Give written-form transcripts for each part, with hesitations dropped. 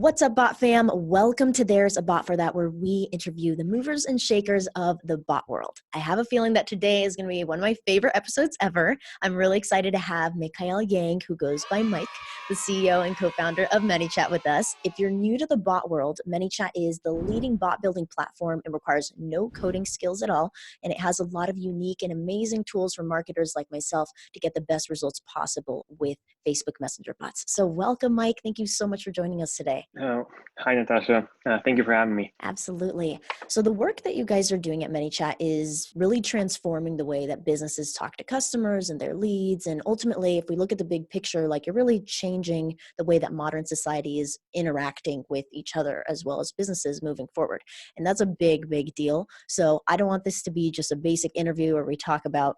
What's up, bot fam? Welcome to There's a Bot for That, where we interview the movers and shakers of the bot world. I have a feeling that today is going to be one of my favorite episodes ever. I'm really excited to have Mikael Yang, who goes by Mike, the CEO and co-founder of ManyChat, with us. If you're new to the bot world, ManyChat is the leading bot building platform. It requires no coding skills at all, and it has a lot of unique and amazing tools for marketers like myself to get the best results possible with Facebook Messenger bots. So welcome, Mike. Thank you so much for joining us today. Oh, hi, Natasha. Thank you for having me. Absolutely. So the work that you guys are doing at ManyChat is really transforming the way that businesses talk to customers and their leads. And ultimately, if we look at the big picture, like you're really changing the way that modern society is interacting with each other as well as businesses moving forward. And that's a big, big deal. So I don't want this to be just a basic interview where we talk about,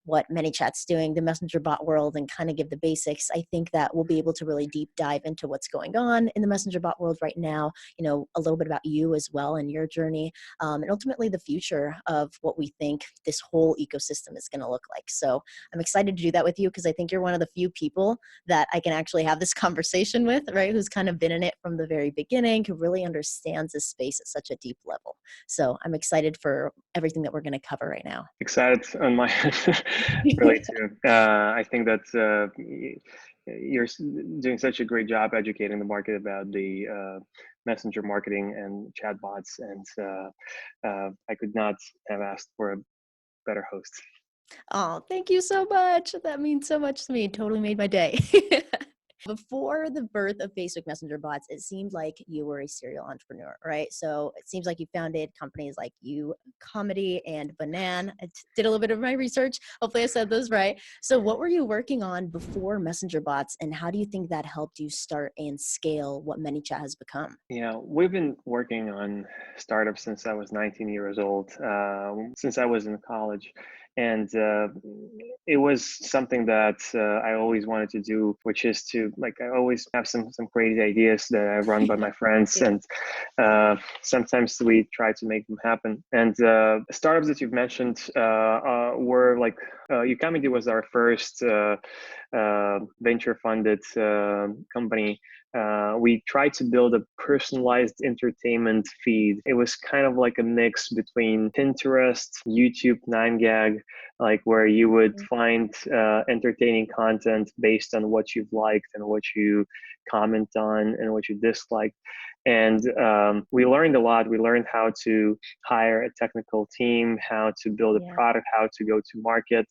what ManyChat's doing, the messenger bot world, and kind of give the basics. I think that we'll be able to really deep dive into what's going on in the messenger bot world right now, a little bit about you as well and your journey, and ultimately the future of what we think this whole ecosystem is going to look like. So I'm excited to do that with you because I think you're one of the few people that I can actually have this conversation with, right? Who's kind of been in it from the very beginning, who really understands this space at such a deep level. So I'm excited for everything that we're going to cover right now. Excited on my really too. I think that you're doing such a great job educating the market about the messenger marketing and chatbots, and I could not have asked for a better host. Oh, thank you so much. That means so much to me. Totally made my day. Before the birth of Facebook Messenger bots, it seemed like you were a serial entrepreneur, right? So it seems like you founded companies like You Comedy and Banan. I did a little bit of my research. Hopefully I said those right. So what were you working on before Messenger bots, and how do you think that helped you start and scale what ManyChat has become? Yeah, we've been working on startups since I was 19 years old, since I was in college. And it was something that I always wanted to do, which is to, like, I always have some crazy ideas that I run by my friends, Yeah. and sometimes we try to make them happen. And startups that you've mentioned were like, Ucomedy was our first venture funded company. We tried to build a personalized entertainment feed. It was kind of like a mix between Pinterest, YouTube, 9gag, like where you would find entertaining content based on what you've liked and what you comment on and what you disliked. And we learned a lot. We learned how to hire a technical team, how to build a product, how to go to market.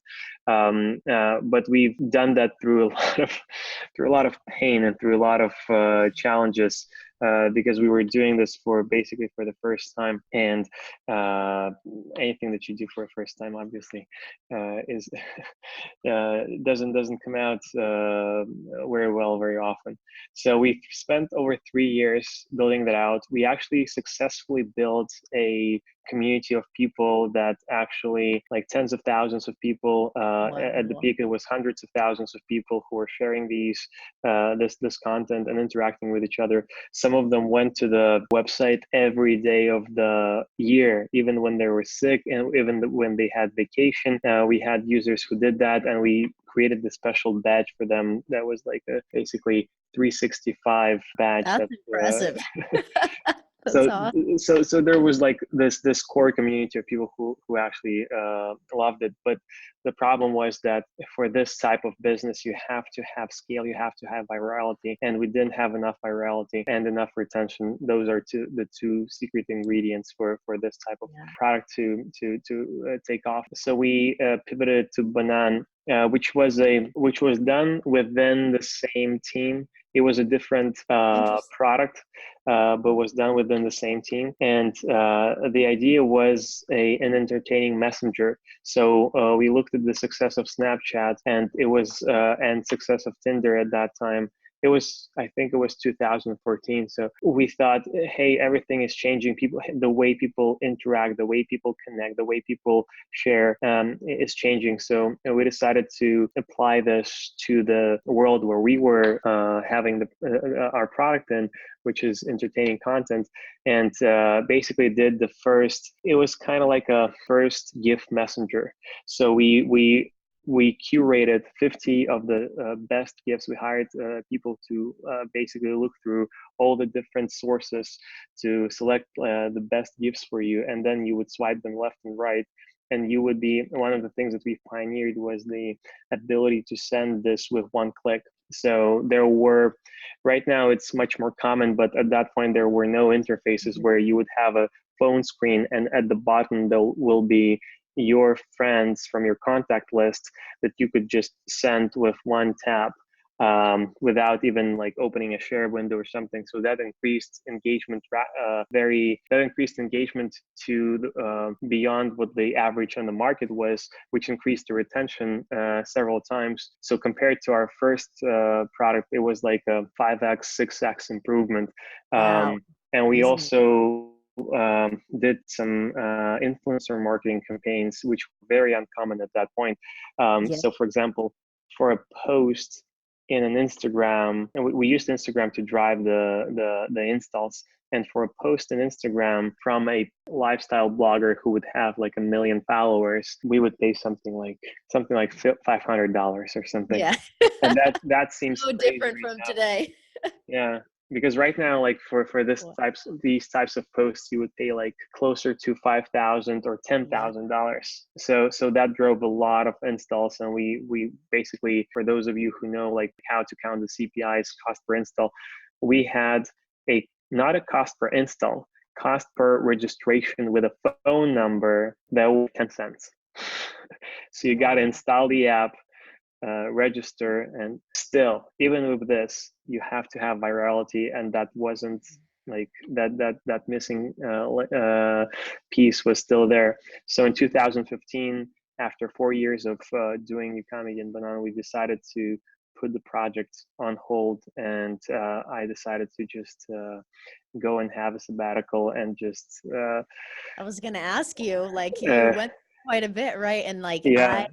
But we've done that through a lot of pain and through a lot of challenges, because we were doing this basically for the first time. And anything that you do for a first time, obviously, is doesn't come out very well very often. So we spent over 3 years building that out. We actually successfully built a community of people that actually, like, tens of thousands of people. At the peak, it was hundreds of thousands of people who were sharing this content and interacting with each other. Some of them went to the website every day of the year, even when they were sick and even when they had vacation. We had users who did that, and we created this special badge for them that was like basically 365 badge. That's impressive. So, awesome. so there was like this core community of people who actually loved it. But the problem was that for this type of business, you have to have scale, you have to have virality, and we didn't have enough virality and enough retention. Those are the two secret ingredients for this type of product to take off. So we pivoted to Banan, which was done within the same team. It was a different product, but was done within the same team. And the idea was an entertaining messenger. So we looked at the success of Snapchat, and and success of Tinder at that time. I think it was 2014. So we thought, hey, everything is changing. The way people interact, the way people connect, the way people share is changing. So we decided to apply this to the world where we were having our product in, which is entertaining content. And basically did it was kind of like a first GIF messenger. So we we curated 50 of the best gifts. We hired people to basically look through all the different sources to select the best gifts for you, and then you would swipe them left and right. And you would be, one of the things that we pioneered was the ability to send this with one click. So there were, right now it's much more common, but at that point there were no interfaces where you would have a phone screen and at the bottom there will be your friends from your contact list that you could just send with one tap, without even like opening a share window or something. So that increased engagement, that increased engagement to beyond what the average on the market was, which increased the retention several times. So compared to our first product, it was like a 5x, 6x improvement. Wow. And we Amazing. also did some influencer marketing campaigns, which were very uncommon at that point. Yeah. So, for example, for a post in an Instagram, and we used Instagram to drive the installs. And for a post in Instagram from a lifestyle blogger who would have like 1 million followers, we would pay something like $500 or something. Yeah. And that seems So crazy different right from now. today. Yeah, because right now, like for Wow. these types of posts, you would pay like closer to $5,000 or Yeah. $10,000. So that drove a lot of installs, and we basically, for those of you who know like how to count the CPIs, cost per install, we had a not a cost per install, cost per registration with a phone number that was 10 cents. So you got to Wow. install the app, register, and still even with this you have to have virality, and that wasn't like that missing piece was still there. So in 2015, after 4 years of doing Comedy and Banana, we decided to put the project on hold, and I decided to just go and have a sabbatical and just I was gonna ask you, like, you uh, went quite a bit, right? And like yeah,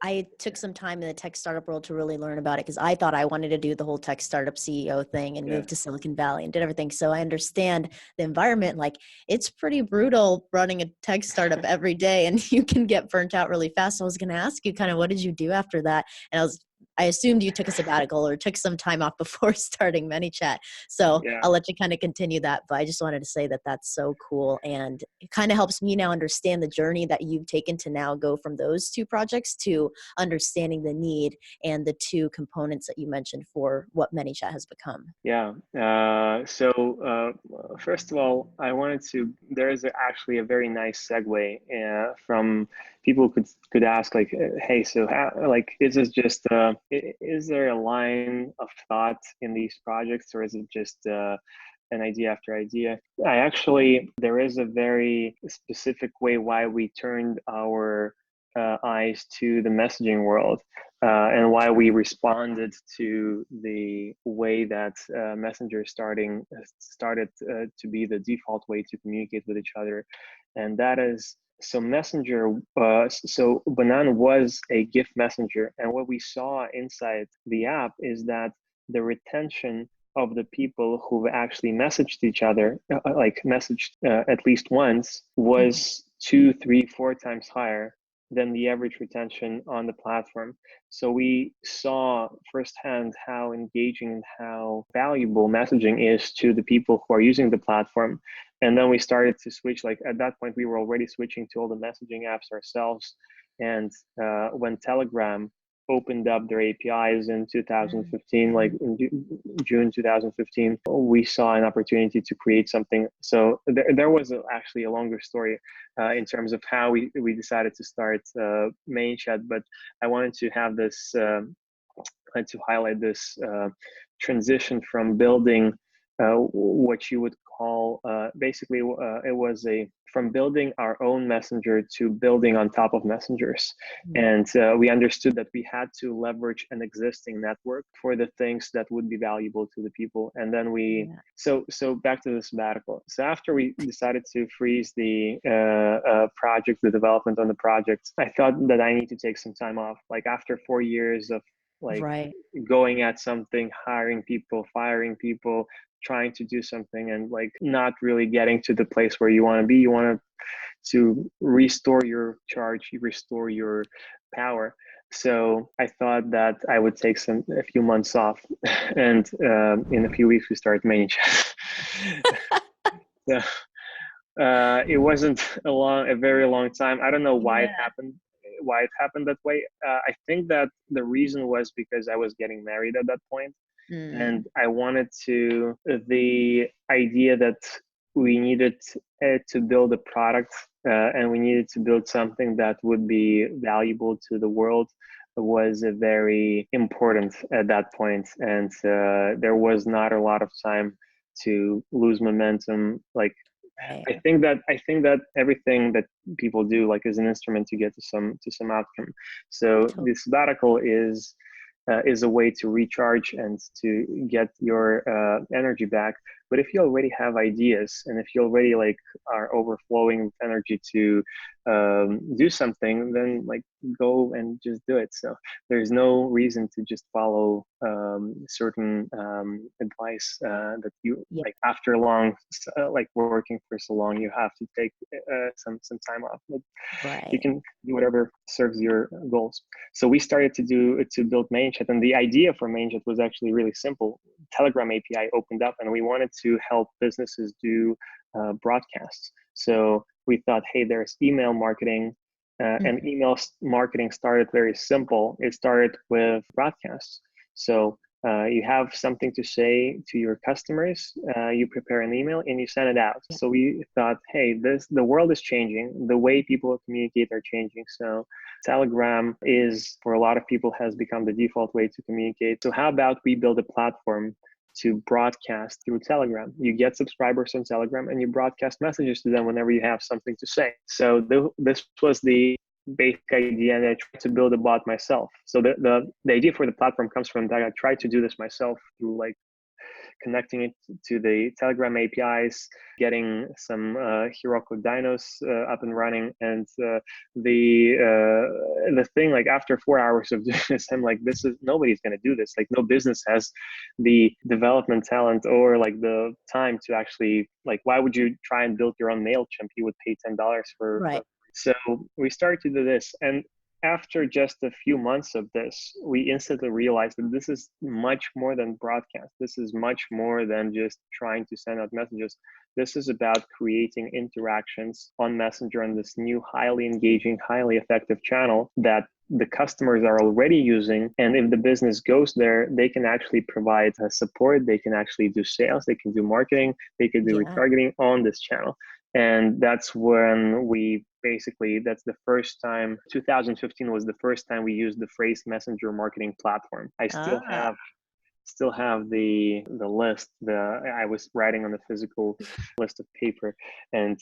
I took some time in the tech startup world to really learn about it because I thought I wanted to do the whole tech startup CEO thing and yeah, move to Silicon Valley and did everything. So I understand the environment. Like, it's pretty brutal running a tech startup every day and you can get burnt out really fast. So I was going to ask you kind of what did you do after that? And I assumed you took a sabbatical or took some time off before starting ManyChat. So yeah. I'll let you kind of continue that. But I just wanted to say that that's so cool. And it kind of helps me now understand the journey that you've taken to now go from those two projects to understanding the need and the two components that you mentioned for what ManyChat has become. Yeah. First of all, I wanted to. There is actually a very nice segue from people could ask like, "Hey, so how, like, is this just is there a line of thought in these projects, or is it just an idea after idea?" I actually there is a very specific way why we turned our eyes to the messaging world, and why we responded to the way that Messenger started to be the default way to communicate with each other, and that is so Messenger. So Banana was a gift messenger, and what we saw inside the app is that the retention of the people who've actually messaged each other, like messaged at least once, Mhm. was 2, 3, 4 times higher than the average retention on the platform. So we saw firsthand how engaging and how valuable messaging is to the people who are using the platform. And then we started to switch, like at that point, we were already switching to all the messaging apps ourselves. And when Telegram opened up their APIs in 2015, like in June 2015, we saw an opportunity to create something. So there was actually a longer story in terms of how we decided to start ManyChat, but I wanted to have this, to highlight this transition from building what you would call basically it was from building our own messenger to building on top of messengers. Mhm. And we understood that we had to leverage an existing network for the things that would be valuable to the people. And then Yeah. so back to the sabbatical. So after we decided to freeze the project, the development on the project, I thought that I need to take some time off. Like after 4 years of like Right. going at something, hiring people, firing people, trying to do something, and like not really getting to the place where you want to be. You want to restore your charge, you restore your power. So I thought that I would take a few months off, and in a few weeks we started ManyChat. So it wasn't a very long time. I don't know Yeah. why it happened that way. I think that the reason was because I was getting married at that point, Mm, and I wanted to the idea that we needed to build a product, and we needed to build something that would be valuable to the world was very important at that point, and there was not a lot of time to lose momentum. Like right. I think that everything that people do like is an instrument to get to some outcome. So To- the sabbatical is a way to recharge and to get your energy back. But if you already have ideas and if you already like are overflowing with energy to do something, then like go and just do it. So there's no reason to just follow certain advice that you yeah, like after long like working for so long you have to take some time off. But you right. can do whatever serves your goals. So we started to build ManyChat, and the idea for ManyChat was actually really simple. Telegram API opened up, and we wanted to help businesses do broadcasts. So we thought, hey, there's email marketing, and Mhm. email marketing started very simple. It started with broadcasts. So you have something to say to your customers, you prepare an email and you send it out. Yeah. So we thought, hey, the world is changing, the way people communicate are changing. So Telegram is for a lot of people has become the default way to communicate. So how about we build a platform to broadcast through Telegram? You get subscribers on Telegram and you broadcast messages to them whenever you have something to say. So this was the basic idea, and I tried to build a bot myself. So the idea for the platform comes from that I tried to do this myself through like connecting it to the Telegram APIs, getting some Heroku dynos up and running, and the thing like after 4 hours of doing this, I'm like, this is nobody's gonna do this. Like no business has the development talent or like the time to actually like. Why would you try and build your own Mailchimp? You would pay $10 for. Right. So we started to do this, and after just a few months of this, we instantly realized that this is much more than broadcast. This is much more than just trying to send out messages. This is about creating interactions on Messenger on this new, highly engaging, highly effective channel that the customers are already using. And if the business goes there, they can actually provide support. They can actually do sales. They can do marketing. They can do Yeah. retargeting on this channel. And that's when we basically, that's the first time. 2015 was the first time we used the phrase messenger marketing platform. I Ah, still have the list. I was writing on a physical list of paper, and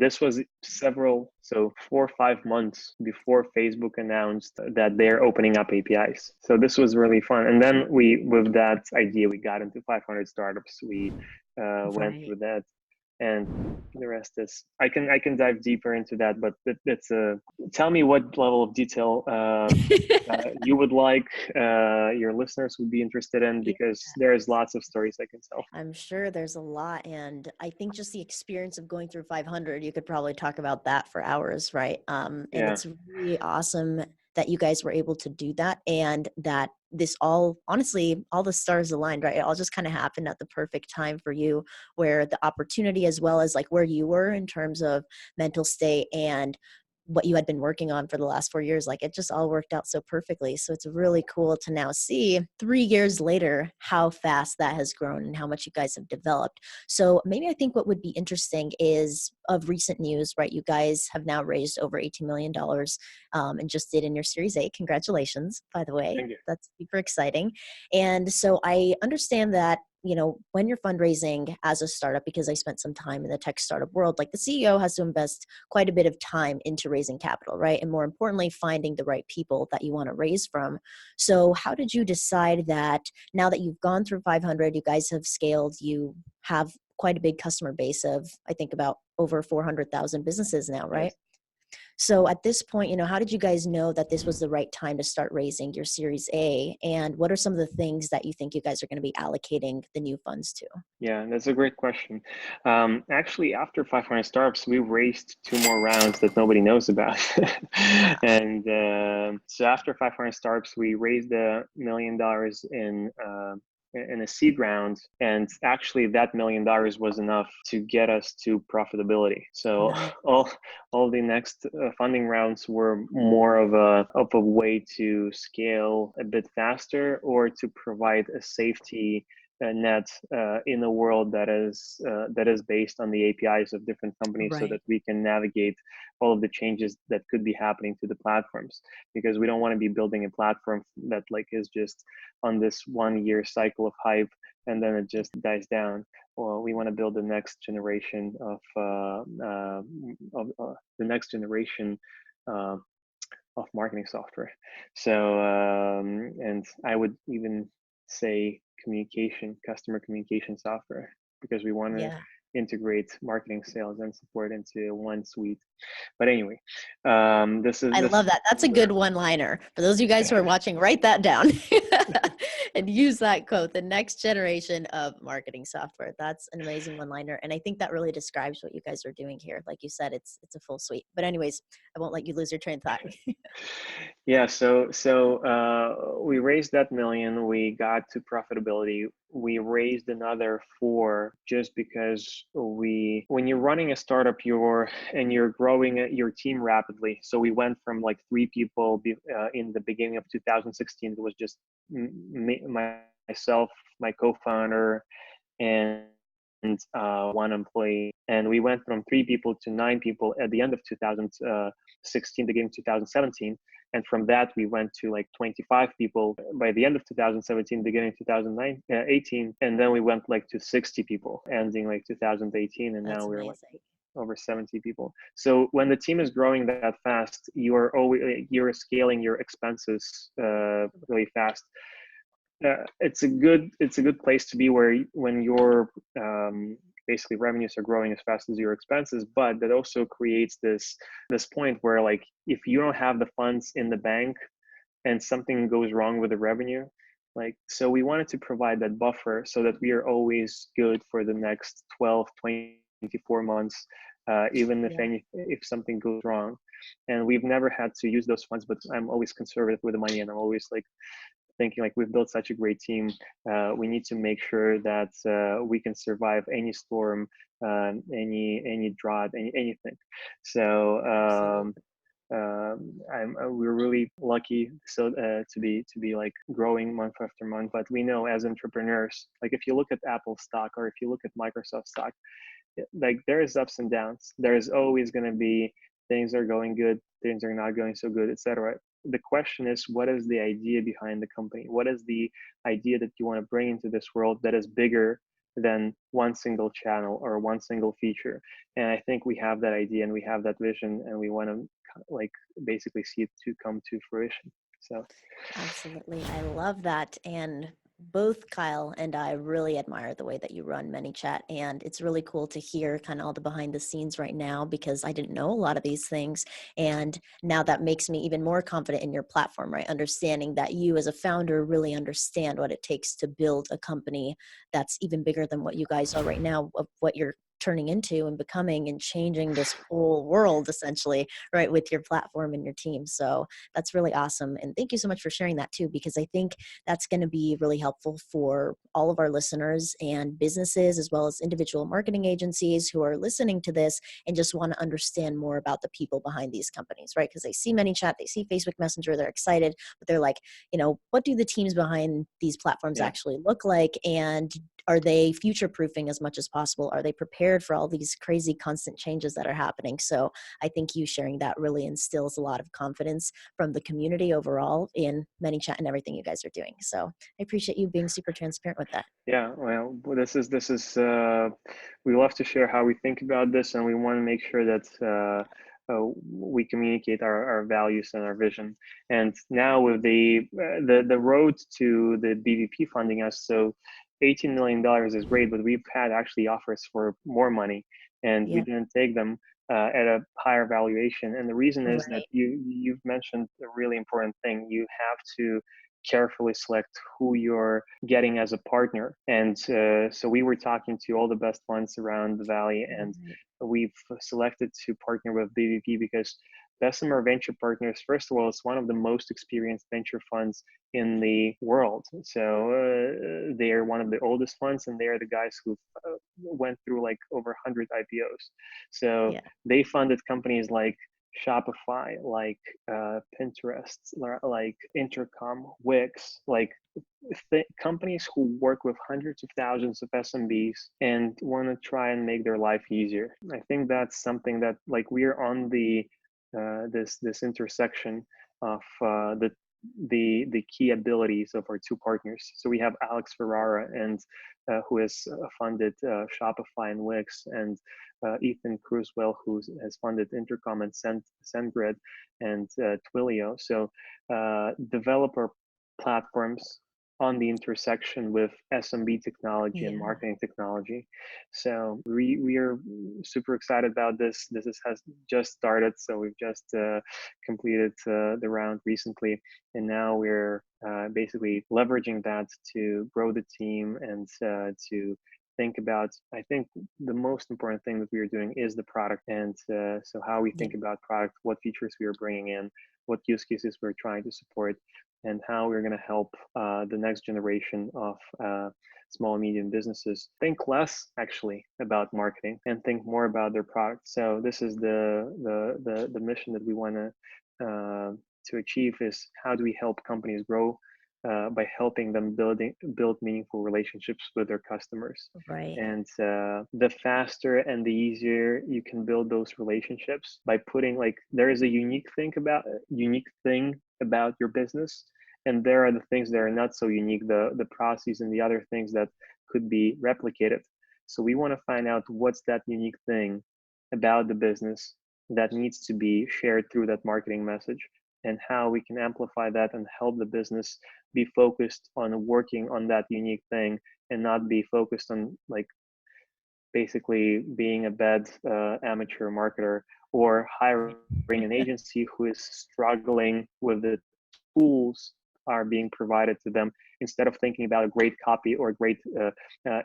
this was several, so 4 or 5 months before Facebook announced that they're opening up APIs. So this was really fun. And then we, with that idea, we got into 500 startups. We went right. through that, and the rest is I can dive deeper into that, but that's a tell me what level of detail you would like your listeners would be interested in, Yeah. because there's lots of stories I can tell. I'm sure there's a lot. And I think just the experience of going through 500, you could probably talk about that for hours, right? And Yeah, it's really awesome that you guys were able to do that and that this all, honestly, all the stars aligned, right? It all just kind of happened at the perfect time for you where the opportunity, as well as like where you were in terms of mental state and what you had been working on for the last 4 years, like it just all worked out so perfectly. So it's really cool to now see 3 years later how fast that has grown and how much you guys have developed. So maybe I think what would be interesting is of recent news, right? You guys have now raised over $18 million and just did in your Series A. Congratulations, by the way. thank you. That's super exciting. And so I understand that when you're fundraising as a startup, because I spent some time in the tech startup world, like the CEO has to invest quite a bit of time into raising capital, right? And more importantly, finding the right people that you want to raise from. So how did you decide that now that you've gone through 500, you guys have scaled, you have quite a big customer base of, I think, about over 400,000 businesses now, right? Yes. So at this point, how did you guys know that this was the right time to start raising your Series A? And what are some of the things that you think you guys are going to be allocating the new funds to? Yeah, that's a great question. Actually, after 500 startups, we raised two more rounds that nobody knows about. Wow. And so after 500 startups, we raised $1 million in a seed round. And actually, that $1 million was enough to get us to profitability. So Nice. all the next funding rounds were more of a way to scale a bit faster or to provide a safety net in a world that is based on the APIs of different companies, so Right. that we can navigate all of the changes that could be happening to the platforms. Because we don't want to be building a platform that like is just on this 1 year cycle of hype and then it just dies down. Well, we want to build the next generation the next generation uh, of marketing software. So, and I would even say customer communication software, because we want to Yeah. integrate marketing, sales, and support into one suite. But anyway, this is I this. love that. That's a good one-liner. For those of you guys who are watching, write that down and use that quote, the next generation of marketing software. That's an amazing one-liner. And I think that really describes what you guys are doing here. Like you said, it's a full suite. But anyways, I won't let you lose your train of thought. Yeah, we raised that million. We got to profitability. We raised another four just because when you're running a startup, you're growing your team rapidly. So we went from like 3 people in the beginning of 2016. It was just myself, my co-founder, and one employee. And we went from 3 people to 9 people at the end of 2016, beginning of 2017. And from that, we went to like 25 people by the end of 2017, beginning of 2018. And then we went like to 60 people, ending like 2018. And now That's we're like amazing. over 70 people. So when the team is growing that fast, you're scaling your expenses really fast. It's a good place to be where when your basically revenues are growing as fast as your expenses, but that also creates this point where like if you don't have the funds in the bank and something goes wrong with the revenue, like, so we wanted to provide that buffer so that we are always good for the next 12 24 months, even Yeah. if something goes wrong. And we've never had to use those funds, but I'm always conservative with the money, and I'm always like thinking like we've built such a great team. We need to make sure that we can survive any storm, any drought, anything. So Absolutely. we're really lucky so to be like growing month after month. But we know as entrepreneurs, like if you look at Apple stock or if you look at Microsoft stock, like there's ups and downs. There's always going to be things are going good, things are not going so good, etc. The question is, what is the idea behind the company? What is the idea that you want to bring into this world that is bigger than one single channel or one single feature? And I think we have that idea and we have that vision, and we want to like basically see it to come to fruition. So Absolutely. I love that. And both Kyle and I really admire the way that you run ManyChat. And it's really cool to hear kind of all the behind the scenes right now, because I didn't know a lot of these things. And now that makes me even more confident in your platform, right? Understanding that you as a founder really understand what it takes to build a company that's even bigger than what you guys are right now, of what you're turning into and becoming and changing this whole world essentially, right, with your platform and your team. So that's really awesome. And thank you so much for sharing that too, because I think that's going to be really helpful for all of our listeners and businesses, as well as individual marketing agencies who are listening to this and just want to understand more about the people behind these companies, right? Because they see ManyChat, they see Facebook Messenger, they're excited, but they're like, what do the teams behind these platforms yeah. actually look like? And are they future proofing as much as possible? Are they prepared for all these crazy constant changes that are happening? So I think you sharing that really instills a lot of confidence from the community overall in ManyChat and everything you guys are doing. So I appreciate you being super transparent with that. Yeah, well, this is we love to share how we think about this, and we want to make sure that we communicate our values and our vision. And now with the road to the BVP funding us, so $18 million is great, but we've had actually offers for more money, and we Yeah. didn't take them at a higher valuation. And the reason is that Right. you've mentioned a really important thing. You have to carefully select who you're getting as a partner. And so we were talking to all the best funds around the valley, and Right. we've selected to partner with BVP because Bessemer Venture Partners, first of all, it's one of the most experienced venture funds in the world. So they're one of the oldest funds, and they're the guys who went through like over 100 IPOs. So Yeah. they funded companies like Shopify, like Pinterest, like Intercom, Wix, like companies who work with hundreds of thousands of SMBs and want to try and make their life easier. I think that's something that like we're on the this intersection of the key abilities of our two partners. So we have Alex Ferrara, and who has funded Shopify and Wix, and Ethan Cruzwell, who has funded Intercom and SendGrid and Twilio. So developer platforms on the intersection with SMB technology and Yeah. marketing technology. So we are super excited about this. Has just started, so we've just completed the round recently, and now we're basically leveraging that to grow the team and to think about. I think the most important thing that we are doing is the product, and so how we Yeah. think about product, what features we are bringing in, what use cases we're trying to support, and how we're going to help the next generation of small and medium businesses think less actually about marketing and think more about their product. So this is the mission that we want to achieve, is how do we help companies grow by helping them build meaningful relationships with their customers. Right. And the faster and the easier you can build those relationships by putting, like, there is a unique thing about your business, and there are the things that are not so unique, the processes and the other things that could be replicated. So we want to find out what's that unique thing about the business that needs to be shared through that marketing message, and how we can amplify that and help the business be focused on working on that unique thing, and not be focused on like basically being a bad amateur marketer, or hiring an agency who is struggling with the tools are being provided to them, instead of thinking about a great copy or a great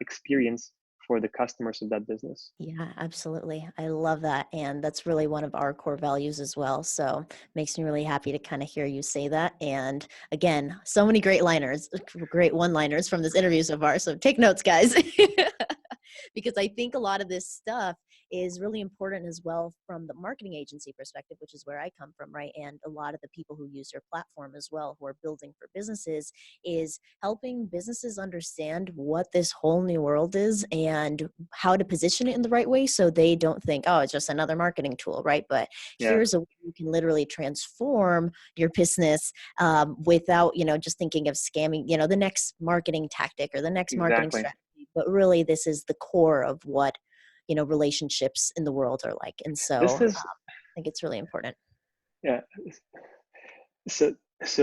experience for the customers of that business. Yeah, absolutely. I love that. And that's really one of our core values as well. So makes me really happy to kind of hear you say that. And again, so many great liners, great one-liners from this interview so far. So take notes, guys. Because I think a lot of this stuff is really important as well from the marketing agency perspective, which is where I come from, right? And a lot of the people who use your platform as well, who are building for businesses, is helping businesses understand what this whole new world is and how to position it in the right way, so they don't think, oh, it's just another marketing tool, right? But Yeah, here's a way you can literally transform your business without, just thinking of scamming, the next marketing tactic or the next marketing exactly. strategy. But really, this is the core of what, relationships in the world are like. And so This is I think it's really important. yeah. So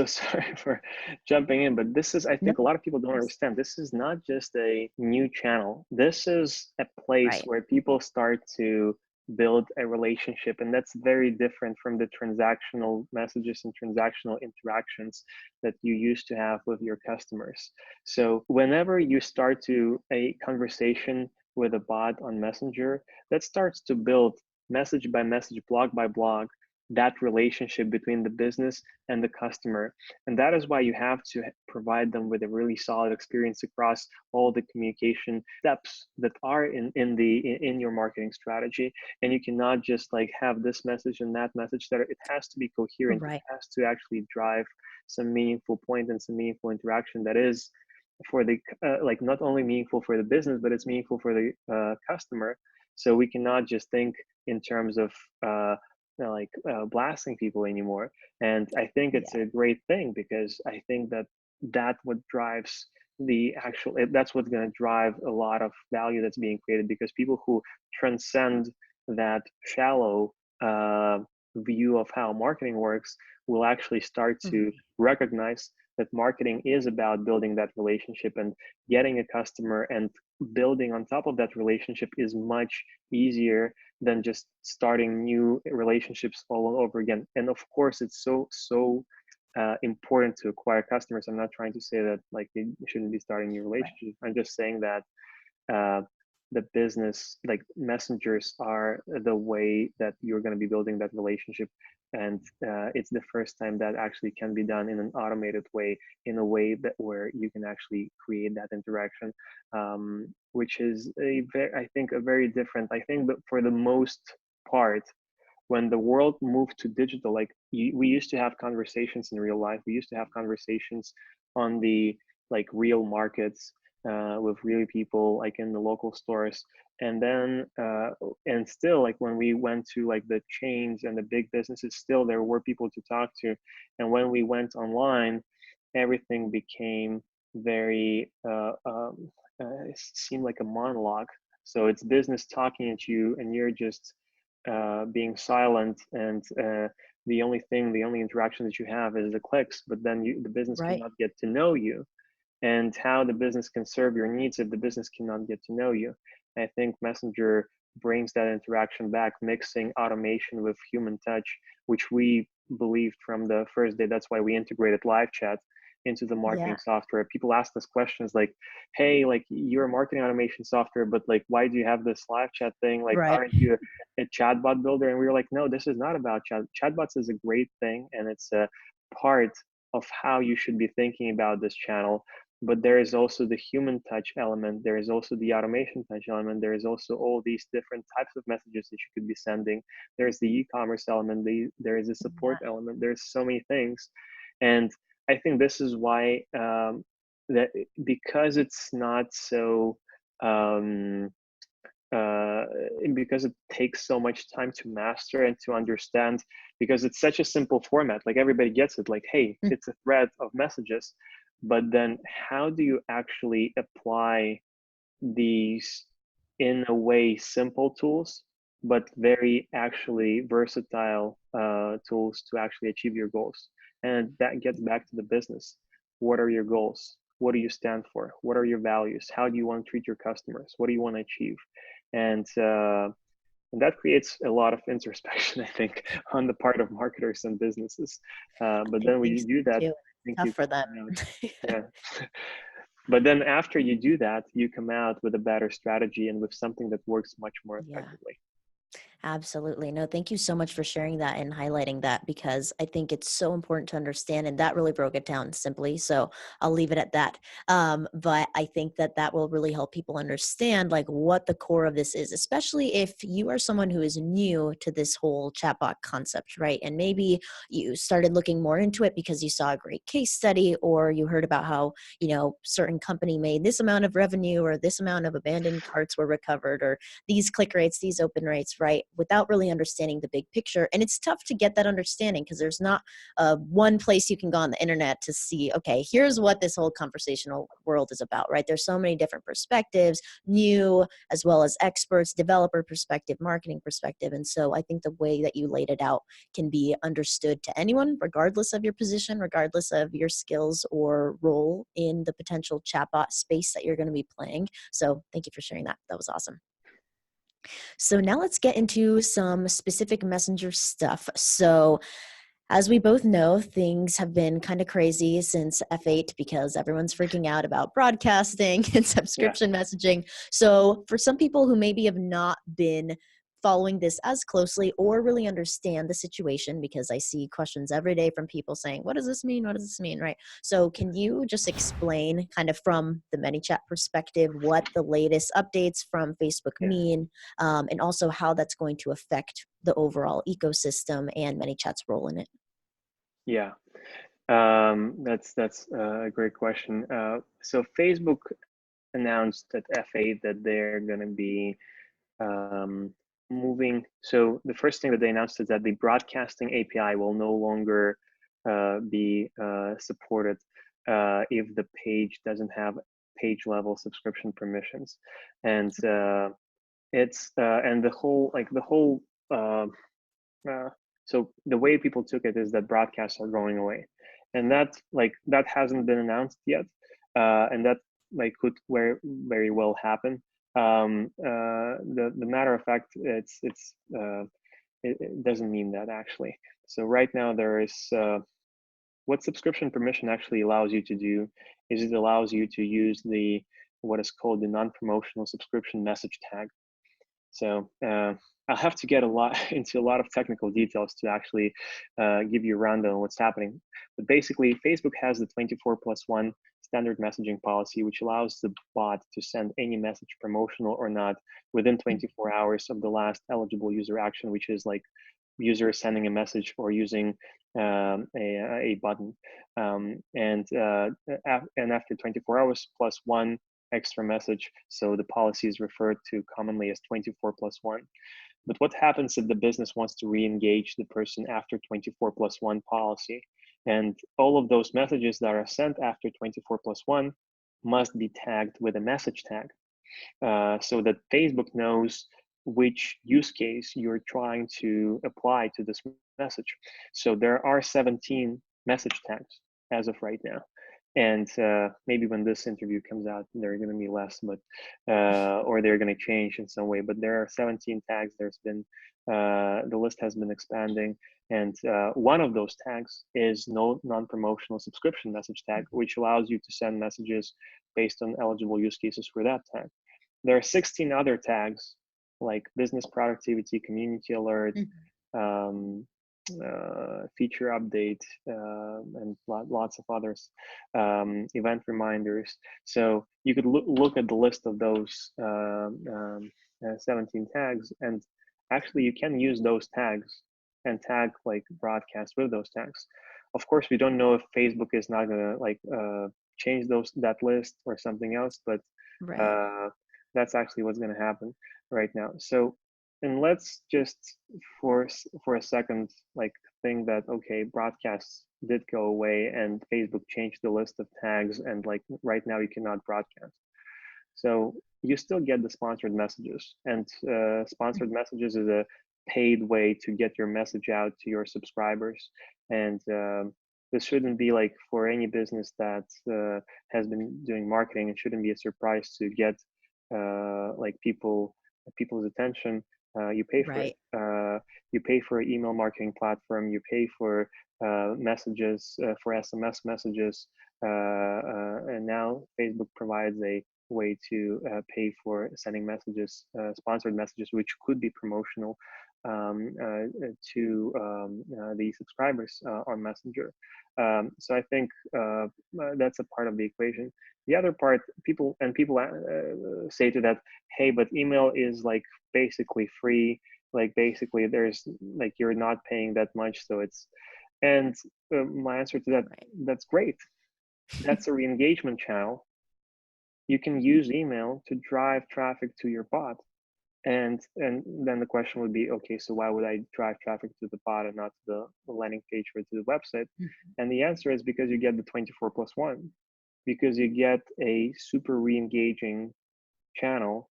sorry for jumping in, but this is, I No, think a lot of people of don't course. understand. This is not just a new channel. This is a place Right. where people start to build a relationship, and that's very different from the transactional messages and transactional interactions that you used to have with your customers. So whenever you start to a conversation with a bot on Messenger, that starts to build message by message, blog by blog, that relationship between the business and the customer. And that is why you have to provide them with a really solid experience across all the communication steps that are in your marketing strategy. And you cannot just like have this message and that message, that it has to be coherent. It Right. has to actually drive some meaningful point and some meaningful interaction that is for the like not only meaningful for the business, but it's meaningful for the customer. So we cannot just think in terms of blasting people anymore. And I think it's Yeah. a great thing, because I think that what drives the actual, that's what's going to drive a lot of value that's being created, because people who transcend that shallow view of how marketing works will actually start to Right. recognize that marketing is about building that relationship and getting a customer, and building on top of that relationship is much easier than just starting new relationships all over again. And of course, it's so important to acquire customers. I'm not trying to say that like you shouldn't be starting new Right. relationships. I'm just saying that uh, the business, like messengers, are the way that you're going to be building that relationship. And it's the first time that actually can be done in an automated way, in a way that where you can actually create that interaction, which is I think a very different. I think that for the most part, when the world moved to digital, like we used to have conversations in real life. We used to have conversations on the like real markets with real people, like in the local stores. And then, and still, like when we went to like the chains and the big businesses, still there were people to talk to. And when we went online, everything became very, it seemed like a monologue. So it's business talking at you, and you're just being silent, and the only interaction that you have is the clicks. But then the business Right. cannot get to know you, and how the business can serve your needs if the business cannot get to know you. I think Messenger brings that interaction back, mixing automation with human touch, which we believed from the first day. That's why we integrated live chat into the Yeah. marketing software. People asked us questions like, hey, like you're a marketing automation software, but like why do you have this live chat thing? Like, Right. aren't you a chatbot builder? And we were like, no, this is not about chat. Chatbots is a great thing, and it's a part of how you should be thinking about this channel. But there is also the human touch element. There is also the automation touch element. There is also all these different types of messages that you could be sending. There's the e-commerce element. There is a support Yeah. element. There's so many things. And I think this is why, that because it's not so, um, uh, because it takes so much time to master and to understand, because it's such a simple format, like everybody gets it, like, hey, Mm. it's a thread of messages. But then how do you actually apply these, in a way, simple tools, but very actually versatile tools to actually achieve your goals? And that gets back to the business. What are your goals? What do you stand for? What are your values? How do you want to treat your customers? What do you want to achieve? And that creates a lot of introspection, I think, on the part of marketers and businesses. But I then when think you so do that, too. I think Tough you for them. come out, yeah. But then after you do that, you come out with a better strategy and with something that works much more Yeah. effectively. Absolutely. No, thank you so much for sharing that and highlighting that, because I think it's so important to understand. And that really broke it down simply. So I'll leave it at that. But I think that that will really help people understand like what the core of this is, especially if you are someone who is new to this whole chatbot concept, right? And maybe you started looking more into it because you saw a great case study, or you heard about how, certain company made this amount of revenue, or this amount of abandoned carts were recovered, or these click rates, these open rates, right? Without really understanding the big picture. And it's tough to get that understanding because there's not one place you can go on the internet to see, okay, here's what this whole conversational world is about, right? There's so many different perspectives, new as well as experts, developer perspective, marketing perspective. And so I think the way that you laid it out can be understood to anyone, regardless of your position, regardless of your skills or role in the potential chatbot space that you're going to be playing. So thank you for sharing that. That was awesome. So now let's get into some specific messenger stuff. So as we both know, things have been kind of crazy since F8 because everyone's freaking out about broadcasting and Yeah. subscription messaging. So for some people who maybe have not been following this as closely or really understand the situation, because I see questions every day from people saying, what does this mean? What does this mean? Right. So can you just explain kind of from the ManyChat perspective, what the latest updates from Facebook Yeah. mean, and also how that's going to affect the overall ecosystem and ManyChat's role in it? Yeah. That's a great question. So Facebook announced at F8 that they're going to be um, moving. So the first thing that they announced is that the broadcasting API will no longer be supported if the page doesn't have page level subscription permissions. And and the whole uh, so the way people took it is that broadcasts are going away. and that hasn't been announced yet, and that could very well happen. The matter of fact, it doesn't mean that actually. So right now there is what subscription permission actually allows you to do is it allows you to use the what is called the non-promotional subscription message tag. So I'll have to get into a lot of technical details to actually give you a rundown on what's happening. But basically, Facebook has the 24+1 standard messaging policy, which allows the bot to send any message, promotional or not, within 24 hours of the last eligible user action, which is like user sending a message or using a button. And after 24 hours plus one extra message. So the policy is referred to commonly as 24+1. But what happens if the business wants to re-engage the person after 24+1 policy? And all of those messages that are sent after 24+1 must be tagged with a message tag, so that Facebook knows which use case you're trying to apply to this message. So there are 17 message tags as of right now. And maybe when this interview comes out, there are going to be less, but or they're going to change in some way. But there are 17 tags. There's been the list has been expanding, and one of those tags is no non-promotional subscription message tag, which allows you to send messages based on eligible use cases for that tag. There are 16 other tags like business productivity, community alert, feature update, and lots of others, event reminders. So you could look at the list of those 17 tags, and actually you can use those tags and tag like broadcast with those tags. Of course, we don't know if Facebook is not gonna change that list or something else, but Right. that's actually what's gonna happen right now. So, and let's just for a second think that okay, broadcasts did go away and Facebook changed the list of tags, and right now you cannot broadcast. So you still get the sponsored messages, and sponsored messages is a paid way to get your message out to your subscribers. And this shouldn't be like for any business that has been doing marketing. It shouldn't be a surprise to get people's attention. You pay for it. Right. You pay for an email marketing platform. You pay for messages, for SMS messages, and now Facebook provides a way to pay for sending messages, sponsored messages, which could be promotional to the subscribers on Messenger. So I think that's a part of the equation. The other part, people say to that, hey, but email is basically free. Basically, there's you're not paying that much, so it's. And my answer to that, Right. that's great. That's a re-engagement channel. You can use email to drive traffic to your bot. And then the question would be, okay, so why would I drive traffic to the bot and not to the landing page or to the website? And the answer is because you get the 24+1, because you get a super re-engaging channel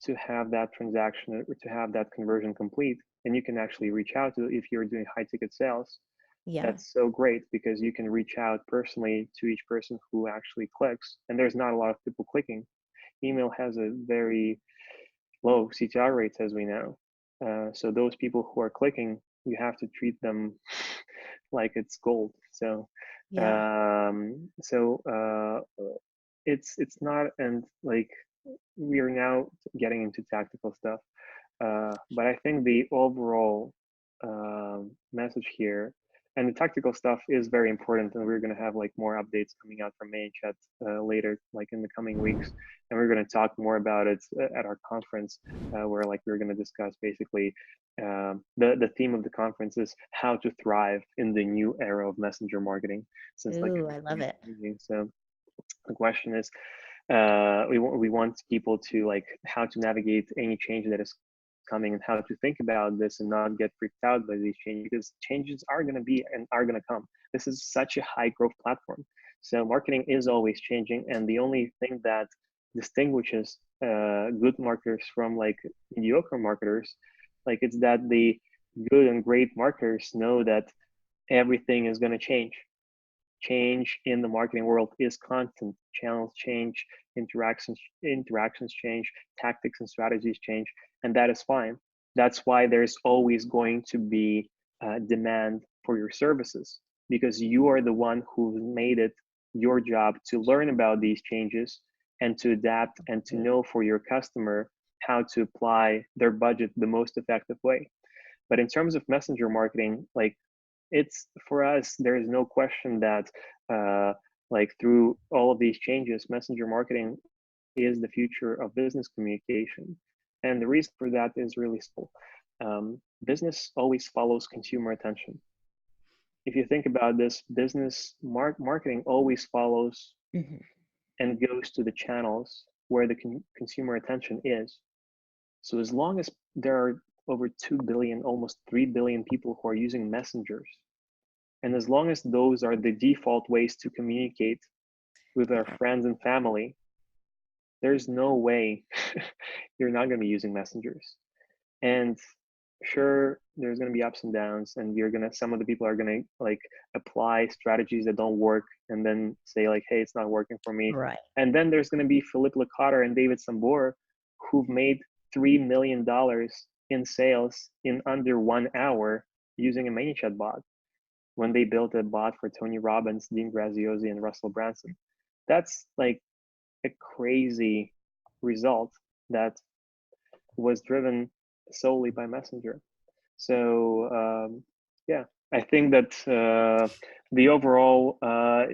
to have that transaction or to have that conversion complete. And you can actually reach out to, if you're doing high ticket sales, Yeah. that's so great because you can reach out personally to each person who actually clicks. And there's not a lot of people clicking. Email has a very low CTR rates, as we know. So those people who are clicking, you have to treat them like it's gold. So, Yeah. it's not, and we are now getting into tactical stuff. But I think the overall message here and the tactical stuff is very important, and we're going to have more updates coming out from ManyChat later, in the coming weeks, and we're going to talk more about it at our conference, where we're going to discuss basically the theme of the conference is how to thrive in the new era of messenger marketing, since Ooh, I everything love is it. changing. So the question is, we want people to how to navigate any change that is coming and how to think about this and not get freaked out by these changes, because changes are going to be and are going to come. This is such a high growth platform, so marketing is always changing, and the only thing that distinguishes good marketers from mediocre marketers, it's that the good and great marketers know that everything is going to change. change in the marketing world is constant. Channels change, interactions change, tactics and strategies change, and that is fine. That's why there's always going to be demand for your services, because you are the one who made it your job to learn about these changes and to adapt and to know for your customer how to apply their budget the most effective way. But in terms of messenger marketing, like, it's for us, there is no question that like through all of these changes, messenger marketing is the future of business communication. And the reason for that is really simple. Business always follows consumer attention. If you think about this, business marketing always follows Mhm. and goes to the channels where the consumer attention is. So as long as there are over 2 billion, almost 3 billion people who are using messengers, and as long as those are the default ways to communicate with our Yeah. friends and family, there's no way you're not going to be using messengers. And sure, there's going to be ups and downs, and some of the people are going to like apply strategies that don't work and then say like, hey, it's not working for me. Right. And then there's going to be Philippe Lecotter and David Sambor, who've made $3 million in sales in under 1 hour using a ManyChat bot, when they built a bot for Tony Robbins, Dean Graziosi, and Russell Brunson. That's like a crazy result that was driven solely by Messenger. So yeah, I think that the overall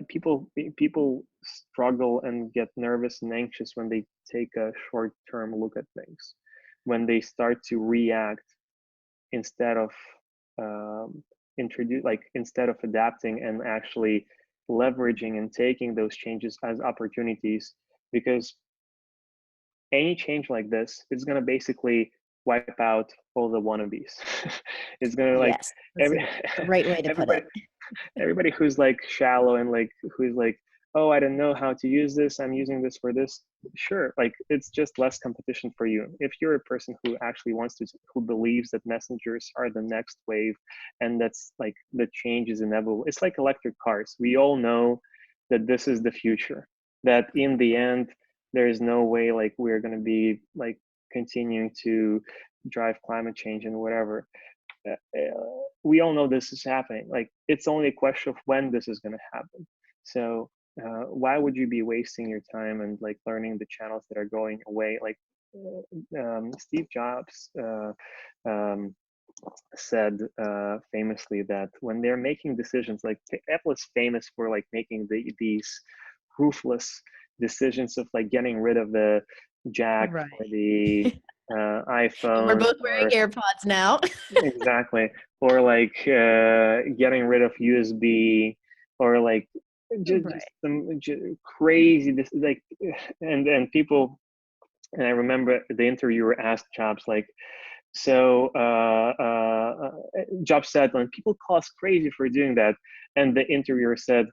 people struggle and get nervous and anxious when they take a short-term look at things, when they start to react instead of instead of adapting and actually leveraging and taking those changes as opportunities, because any change like this is going to basically wipe out all the wannabes. It's going to like Yes, that's every a great way to put everybody it. everybody who's like shallow and like who's like, oh, I don't know how to use this, I'm using this for this. Sure, like it's just less competition for you. If you're a person who actually wants to, who believes that messengers are the next wave, and that's like the change is inevitable. It's like electric cars. We all know that this is the future, that in the end there is no way like we're going to be like continuing to drive climate change and whatever. We all know this is happening. Like it's only a question of when this is going to happen. So why would you be wasting your time and like learning the channels that are going away? Like Steve Jobs um, said famously that when they're making decisions, like Apple is famous for like making these ruthless decisions of like getting rid of the jack Right. for the And we're iPhone, both wearing or AirPods now. exactly, or like getting rid of USB, or like just Right. some crazy this like, and people, and I remember the interviewer asked Jobs like, so Jobs said, when people call us crazy for doing that, and the interviewer said,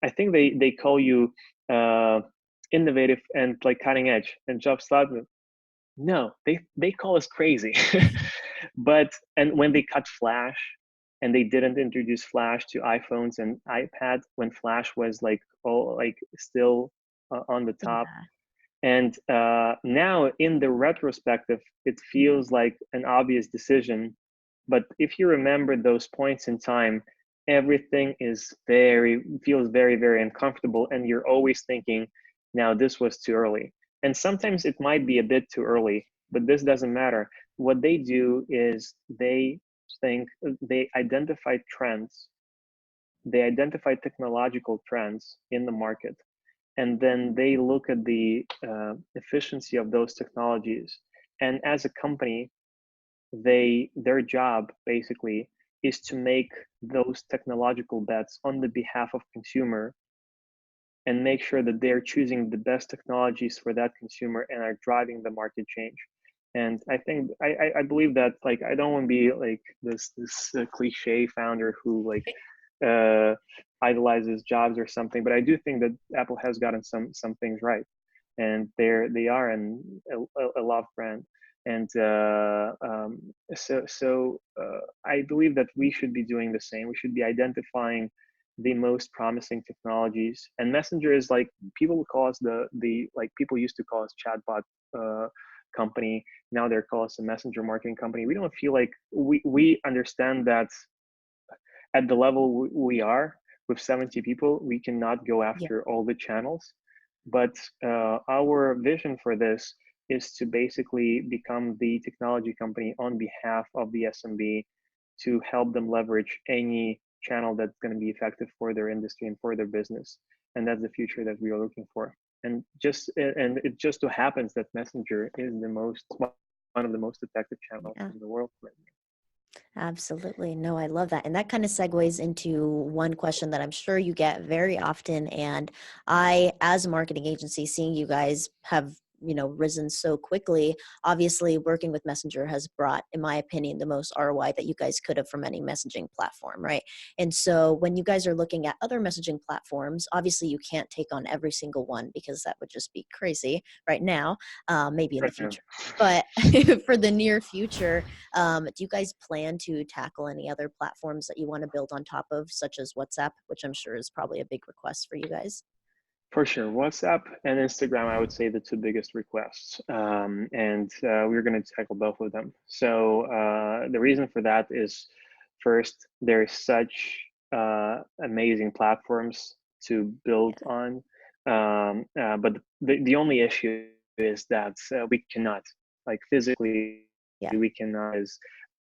I think they call you uh, innovative and like cutting edge. And Jobs thought, no, they call us crazy. But and when they cut Flash, and they didn't introduce Flash to iPhones and iPad when Flash was like all like still on the top. Yeah. And now in the retrospective, it feels like an obvious decision. But if you remember those points in time, everything feels very, very uncomfortable. And you're always thinking, now this was too early. And sometimes it might be a bit too early, but this doesn't matter. What they do is they identify trends, they identify technological trends in the market, and then they look at the efficiency of those technologies. And as a company, their job basically is to make those technological bets on the behalf of consumer, and make sure that they're choosing the best technologies for that consumer and are driving the market change. And I think I believe that, like, I don't want to be like this cliche founder who like uh, idolizes Jobs or something, but I do think that Apple has gotten some things right, and they are a loved brand. And I believe that we should be doing the same. We should be identifying the most promising technologies. And Messenger is like, people would call us the like, people used to call us chatbot company. Now they're called us a messenger marketing company. We don't feel like, we understand that at the level we are with 70 people, we cannot go Yeah. after all the channels. But our vision for this is to basically become the technology company on behalf of the SMB, to help them leverage any channel that's going to be effective for their industry and for their business. And that's the future that we are looking for. And it just so happens that Messenger is one of the most effective channels Yeah. in the world right now. Absolutely. No, I love that. And that kind of segues into one question that I'm sure you get very often. And I, as a marketing agency, seeing you guys have, risen so quickly, obviously working with Messenger has brought, in my opinion, the most ROI that you guys could have from any messaging platform, right? And so when you guys are looking at other messaging platforms, obviously you can't take on every single one because that would just be crazy right now, maybe in the Right now. future. But for the near future, do you guys plan to tackle any other platforms that you want to build on top of, such as WhatsApp, which I'm sure is probably a big request for you guys? For sure, WhatsApp and Instagram, I would say the two biggest requests, and we're going to tackle both of them. So the reason for that is, first, there's such amazing platforms to build Yeah. on, but the only issue is that we cannot, like, physically, Yeah. we cannot, as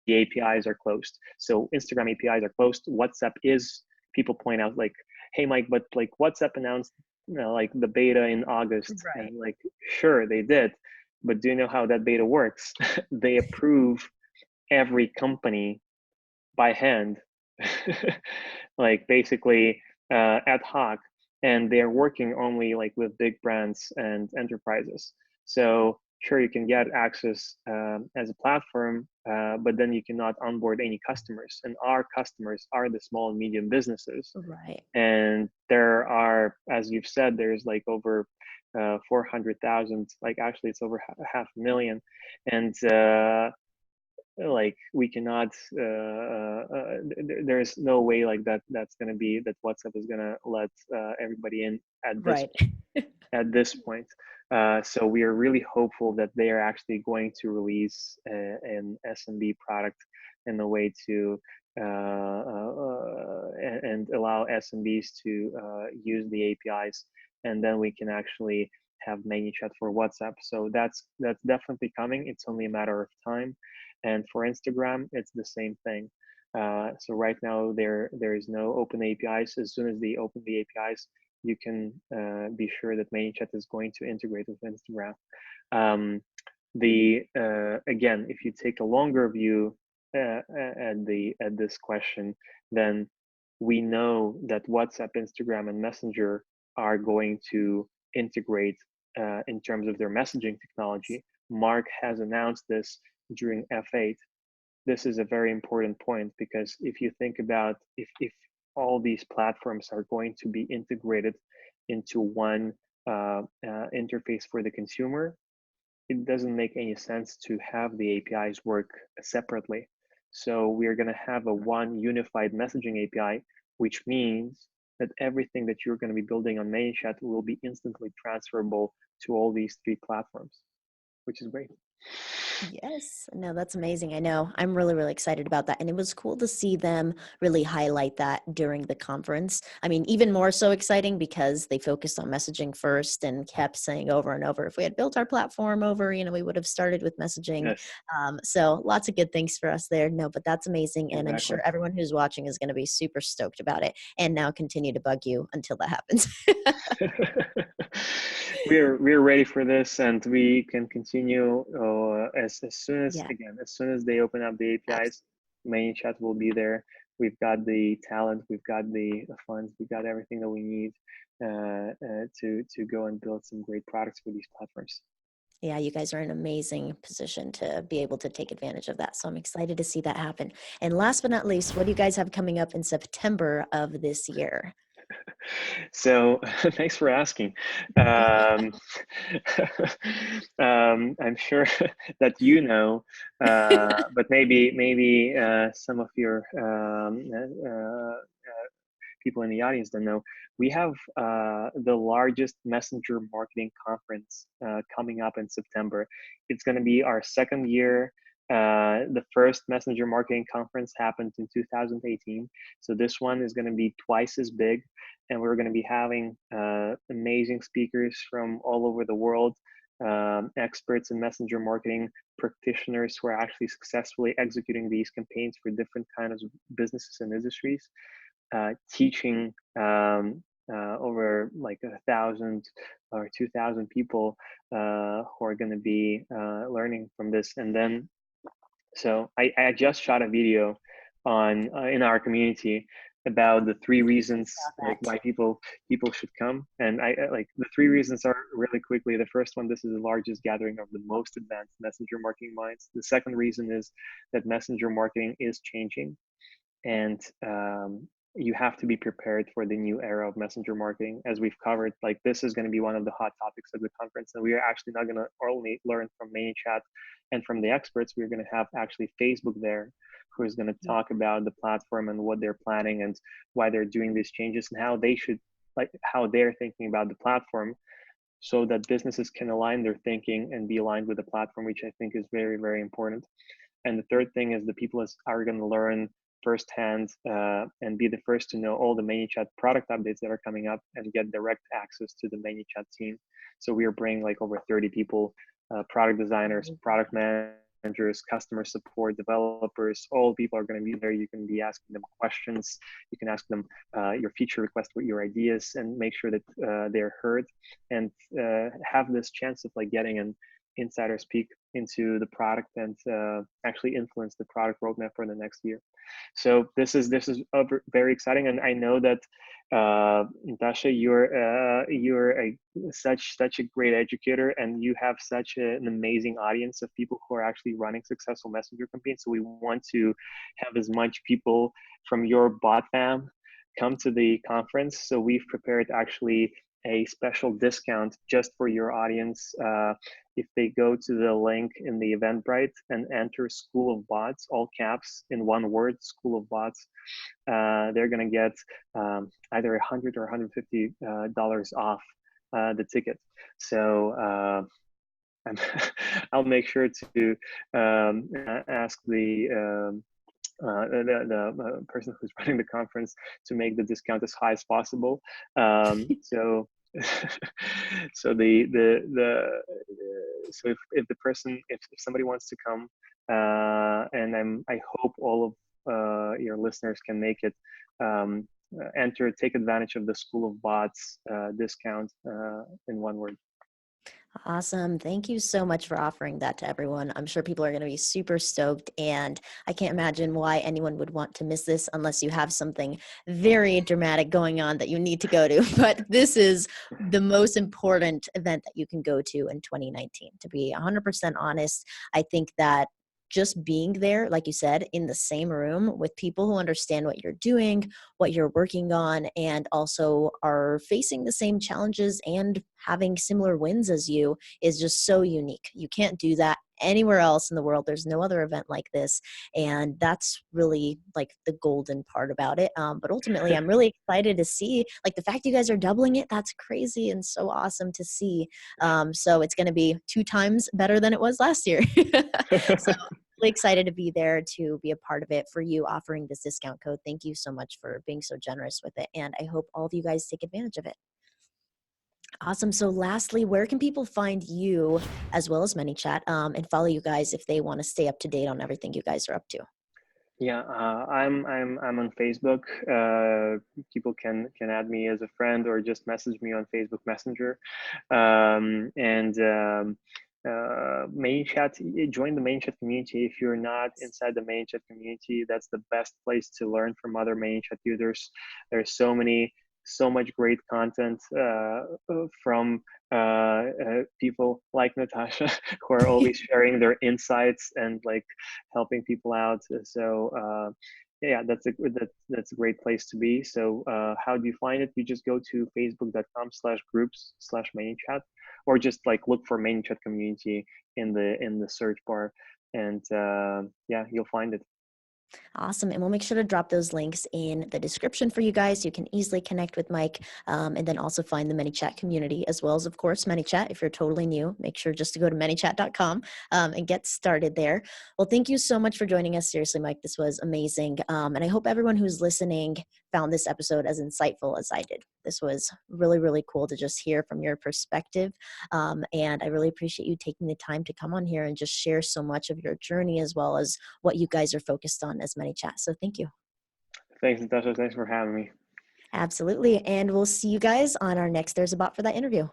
the APIs are closed. So Instagram APIs are closed. WhatsApp is, people point out like, hey Mike, but like WhatsApp announced, like the beta in August, Right. and like, sure they did, but do you know how that beta works? They approve every company by hand, like basically ad hoc, and they're working only like with big brands and enterprises. So sure, you can get access as a platform, but then you cannot onboard any customers, and our customers are the small and medium businesses. Right. And there are, as you've said, there's like over 400,000, like actually it's over half a million. And like we cannot, there's no way like that's going to be, that WhatsApp is going to let everybody in Right. at this point. So we are really hopeful that they are actually going to release an SMB product in a way to and allow SMBs to use the APIs, and then we can actually have ManyChat for WhatsApp. So that's definitely coming. It's only a matter of time. And for Instagram, it's the same thing. So right now there is no open APIs. As soon as they open the APIs, you can be sure that ManyChat is going to integrate with Instagram. The Again, if you take a longer view at this question, then we know that WhatsApp, Instagram, and Messenger are going to integrate in terms of their messaging technology. Mark has announced this during F8. This is a very important point, because if you think about, if all these platforms are going to be integrated into one interface for the consumer, it doesn't make any sense to have the APIs work separately. So we are going to have a one unified messaging API, which means that everything that you're going to be building on ManyChat will be instantly transferable to all these three platforms, which is great. Yes, no, that's amazing. I know. I'm really, really excited about that. And it was cool to see them really highlight that during the conference. I mean, even more so exciting because they focused on messaging first and kept saying over and over, if we had built our platform over, we would have started with messaging. Yes, So lots of good things for us there. No, but that's amazing. And I'm exactly. sure everyone who's watching is going to be super stoked about it and now continue to bug you until that happens. We're ready for this, and we can continue as soon as, Yeah, again, as soon as they open up the absolutely. APIs. ManyChat will be there. We've got the talent, we've got the funds, we've got everything that we need to go and build some great products for these platforms. Yeah, you guys are in an amazing position to be able to take advantage of that. So I'm excited to see that happen. And last but not least, what do you guys have coming up in September of this year? So thanks for asking. I'm sure that but maybe some of your people in the audience don't know, we have the largest messenger marketing conference coming up in September. It's going to be our second year. The first messenger marketing conference happened in 2018. So this one is going to be twice as big. And we're going to be having amazing speakers from all over the world, experts in messenger marketing, practitioners who are actually successfully executing these campaigns for different kinds of businesses and industries, teaching over like 1,000 or 2,000 people who are going to be learning from this. And then, so I just shot a video on in our community about the three reasons like That. why people should come. And I like the three reasons are really quickly. The first one, this is the largest gathering of the most advanced messenger marketing minds. The second reason is that messenger marketing is changing, and you have to be prepared for the new era of messenger marketing. As we've covered, like this is going to be one of the hot topics of the conference, and we are actually not going to only learn from ManyChat and from the experts. We're going to have actually Facebook there, who is going to talk about the platform and what they're planning and why they're doing these changes and how they should, like how they're thinking about the platform, so that businesses can align their thinking and be aligned with the platform, which I think is very, very important. And the third thing is the people are going to learn firsthand and be the first to know all the ManyChat product updates that are coming up and get direct access to the ManyChat team. So we are bringing like over 30 people, product designers, product managers, customer support, developers. All people are going to be there. You can be asking them questions. You can ask them your feature request with your ideas and make sure that they're heard, and have this chance of like getting an insider speak into the product and actually influence the product roadmap for the next year. So this is very exciting, and I know that Natasha, you're such a great educator, and you have such an amazing audience of people who are actually running successful messenger campaigns. So we want to have as much people from your bot fam come to the conference. So we've prepared actually a special discount just for your audience. If they go to the link in the Eventbrite and enter School of Bots, all caps in one word, School of Bots, they're going to get either $100 or $150 off the ticket. So I'll make sure to ask the person who's running the conference to make the discount as high as possible. So so so if the person, if somebody wants to come, and I hope all of your listeners can make it, take advantage of the School of Bots discount in one word. Awesome. Thank you so much for offering that to everyone. I'm sure people are going to be super stoked, and I can't imagine why anyone would want to miss this unless you have something very dramatic going on that you need to go to. But this is the most important event that you can go to in 2019. To be 100% honest, I think that just being there, like you said, in the same room with people who understand what you're doing, what you're working on, and also are facing the same challenges and having similar wins as you is just so unique. You can't do that anywhere else in the world. There's no other event like this. And that's really like the golden part about it. But ultimately, I'm really excited to see like the fact you guys are doubling it. That's crazy and so awesome to see. So it's going to be 2 times better than it was last year. So really excited to be there to be a part of it, for you offering this discount code. Thank you so much for being so generous with it. And I hope all of you guys take advantage of it. Awesome. So lastly, where can people find you as well as ManyChat and follow you guys if they want to stay up to date on everything you guys are up to? Yeah, I'm on Facebook. People can add me as a friend or just message me on Facebook Messenger. ManyChat, join the ManyChat community. If you're not inside the ManyChat community, that's the best place to learn from other ManyChat users. There's so much great content from people like Natasha who are always sharing their insights and like helping people out. So yeah, that's a great place to be. So how do you find it? You just go to facebook.com/groups/ManyChat, or just like look for ManyChat community in the search bar, and yeah, you'll find it. Awesome. And we'll make sure to drop those links in the description for you guys. You can easily connect with Mike, and then also find the ManyChat community, as well as, of course, ManyChat. If you're totally new, make sure just to go to manychat.com and get started there. Well, thank you so much for joining us. Seriously, Mike, this was amazing. And I hope everyone who's listening found this episode as insightful as I did. This was really, really cool to just hear from your perspective. And I really appreciate you taking the time to come on here and just share so much of your journey, as well as what you guys are focused on as ManyChat. So thank you. Thanks, Natasha. Thanks for having me. Absolutely. And we'll see you guys on our next There's a Bot for That interview.